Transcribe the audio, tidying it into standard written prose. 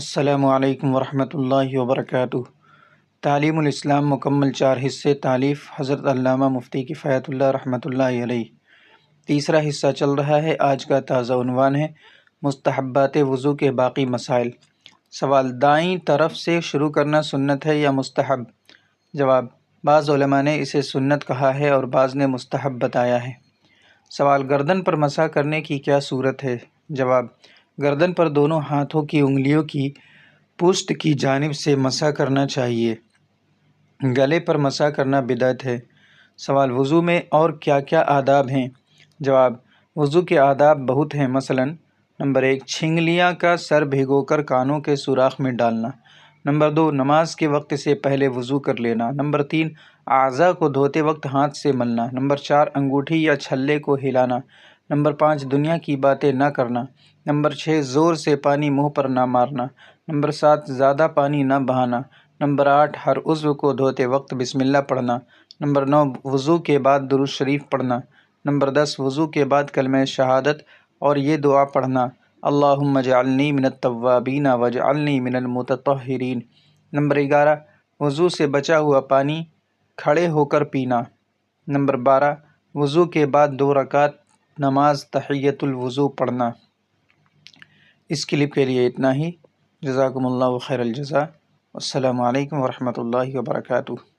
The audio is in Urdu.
السلام علیکم ورحمۃ اللہ وبرکاتہ۔ تعلیم الاسلام مکمل 4 حصے تالیف حضرت علامہ مفتی کفایت اللہ رحمۃ اللہ علیہ۔ تیسرا حصہ چل رہا ہے۔ آج کا تازہ عنوان ہے مستحبات وضو کے باقی مسائل۔ سوال: دائیں طرف سے شروع کرنا سنت ہے یا مستحب؟ جواب: بعض علماء نے اسے سنت کہا ہے اور بعض نے مستحب بتایا ہے۔ سوال: گردن پر مسح کرنے کی کیا صورت ہے؟ جواب: گردن پر دونوں ہاتھوں کی انگلیوں کی پشت کی جانب سے مسح کرنا چاہیے۔ گلے پر مسح کرنا بدعت ہے۔ سوال: وضو میں اور کیا کیا آداب ہیں؟ جواب: وضو کے آداب بہت ہیں، مثلاً نمبر 1 چھنگلیاں کا سر بھگو کر کانوں کے سوراخ میں ڈالنا۔ نمبر 2 نماز کے وقت سے پہلے وضو کر لینا۔ نمبر 3 اعضاء کو دھوتے وقت ہاتھ سے ملنا۔ نمبر 4 انگوٹھی یا چھلے کو ہلانا۔ نمبر 5 دنیا کی باتیں نہ کرنا۔ نمبر 6 زور سے پانی منہ پر نہ مارنا۔ نمبر 7 زیادہ پانی نہ بہانا۔ نمبر 8 ہر عضو کو دھوتے وقت بسم اللہ پڑھنا۔ نمبر 9 وضو کے بعد درود شریف پڑھنا۔ نمبر 10 وضو کے بعد کلمہ شہادت اور یہ دعا پڑھنا: اللہم اجعلنی من التوابین واجعلنی من المتطہرین۔ نمبر 11 وضو سے بچا ہوا پانی کھڑے ہو کر پینا۔ نمبر 12 وضو کے بعد 2 رکعت نماز تحیۃ الوضو پڑھنا۔ اس کلپ کے لیے اتنا ہی۔ جزاکم اللہ خیر الجزا۔ السلام علیکم ورحمۃ اللہ وبرکاتہ۔